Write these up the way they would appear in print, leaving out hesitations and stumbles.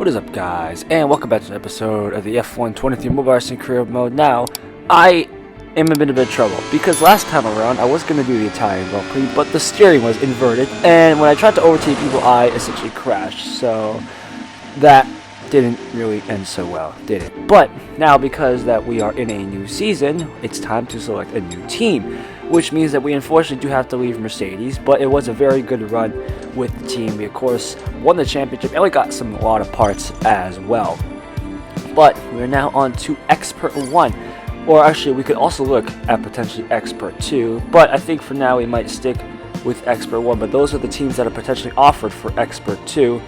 What is up, guys, and welcome back to an episode of the F1 23 Mobile Racing Career Mode. Now, I am in a bit of trouble because last time around I was going to do the Italian Grand Prix, but the steering was inverted, and when I tried to overtake people, I essentially crashed. So that didn't really end so well, did it? But now, because that we are in a new season, it's time to select a new team, which means that we unfortunately do have to leave Mercedes, but it was a very good run with the team. We, of course, won the championship, and we got a lot of parts as well. But we're now on to Expert 1, or actually we could also look at potentially Expert 2, but I think for now we might stick with Expert 1, but those are the teams that are potentially offered for Expert 2.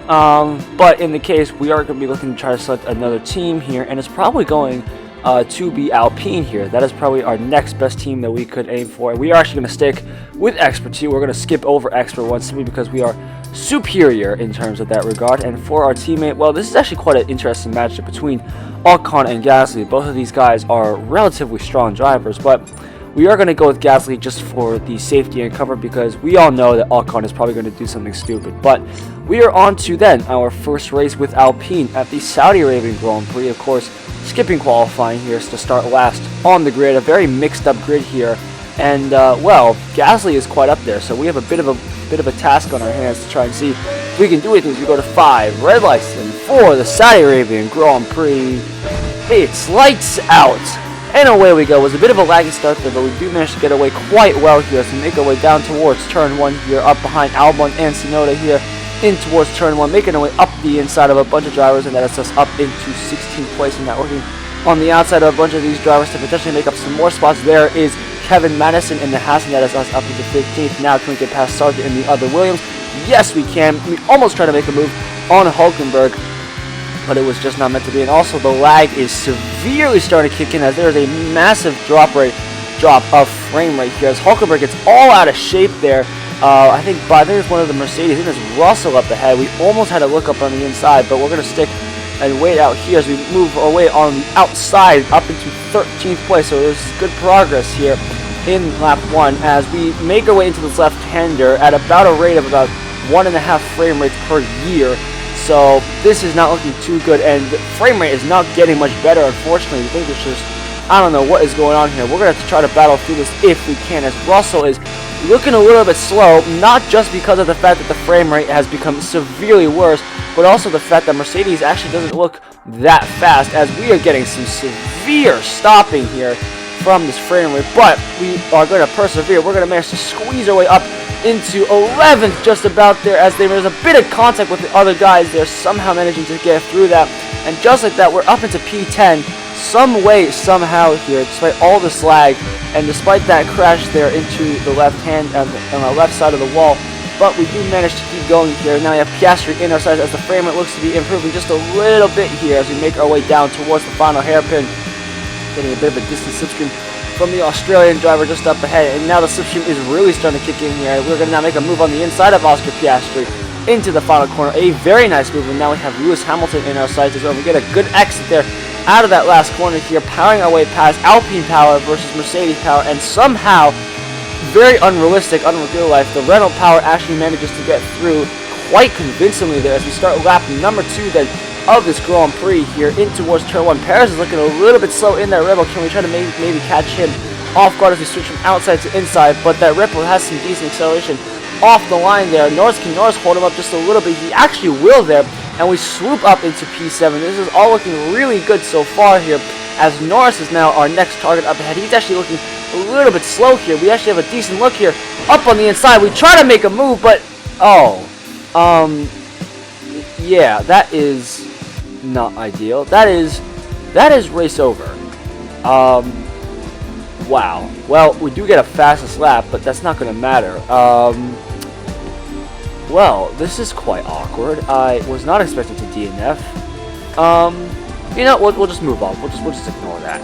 But in the case, we are going to be looking to try to select another team here, and it's probably going to be Alpine here. That is probably our next best team that we could aim for. And we are actually going to stick with Expert 2. We're going to skip over Expert 1 simply because we are superior in terms of that regard. And for our teammate, well, this is actually quite an interesting matchup between Ocon and Gasly. Both of these guys are relatively strong drivers, but we are going to go with Gasly just for the safety and cover because we all know that Ocon is probably going to do something stupid. But we are on to then our first race with Alpine at the Saudi Arabian Grand Prix. Of course, skipping qualifying here to start last on the grid. A very mixed up grid here. And, well, Gasly is quite up there, so we have a bit of a task on our hands to try and see if we can do anything as we go to 5. Red lights and for the Saudi Arabian Grand Prix. It's lights out. And away we go. It was a bit of a laggy start there, but we do manage to get away quite well here as we make our way down towards turn 1 here, up behind Albon and Tsunoda here, in towards turn 1, making our way up the inside of a bunch of drivers, and that is us up into 16th place, and now working on the outside of a bunch of these drivers to potentially make up some more spots. There is Kevin Madison in the Haas, and that is us up into 15th. Now can we get past Sargent and the other Williams? Yes, we can. We almost tried to make a move on Hulkenberg, but it was just not meant to be. And also the lag is severely starting to kick in as there is a massive drop of frame rate here as Hulkenberg gets all out of shape there. I think there's one of the Mercedes, and there's Russell up ahead. We almost had to look up on the inside, but we're going to stick and wait out here as we move our way on the outside up into 13th place. So there's good progress here in lap 1 as we make our way into this left-hander at about a rate of about 1.5 frame rates per year. So this is not looking too good, and the frame rate is not getting much better, unfortunately. I think it's just, I don't know what is going on here. We're going to have to try to battle through this if we can, as Russell is looking a little bit slow, not just because of the fact that the frame rate has become severely worse, but also the fact that Mercedes actually doesn't look that fast, as we are getting some severe stopping here from this frame rate. But we are going to persevere. We're going to manage to squeeze our way up into 11th, just about there, as there's a bit of contact with the other guys. They're somehow managing to get through that, and just like that, we're up into P10 some way, somehow here, despite all this lag, and despite that crash there into the left hand on the left side of the wall. But we do manage to keep going here. Now we have Piastri in our side as the frame rate looks to be improving just a little bit here as we make our way down towards the final hairpin, getting a bit of a distance slipstream from the Australian driver just up ahead, and now the slipstream is really starting to kick in here. We're going to now make a move on the inside of Oscar Piastri into the final corner. A very nice move, and now we have Lewis Hamilton in our sights as well. We get a good exit there out of that last corner here, powering our way past Alpine Power versus Mercedes Power, and somehow, very unrealistic, unreal life, the Renault Power actually manages to get through quite convincingly there as we start lap number 2 then of this Grand Prix here in towards turn 1. Perez is looking a little bit slow in that Red Bull. Can we try to maybe catch him off guard as we switch from outside to inside? But that Red Bull has some decent acceleration off the line there. Can Norris hold him up just a little bit? He actually will there, and we swoop up into P7. This is all looking really good so far here, as Norris is now our next target up ahead. He's actually looking a little bit slow here. We actually have a decent look here up on the inside. We try to make a move, but yeah, that is not ideal. That is race over. Wow. Well, we do get a fastest lap, but that's not going to matter. Well, this is quite awkward. I was not expecting to DNF. You know, we'll just move on. We'll just ignore that.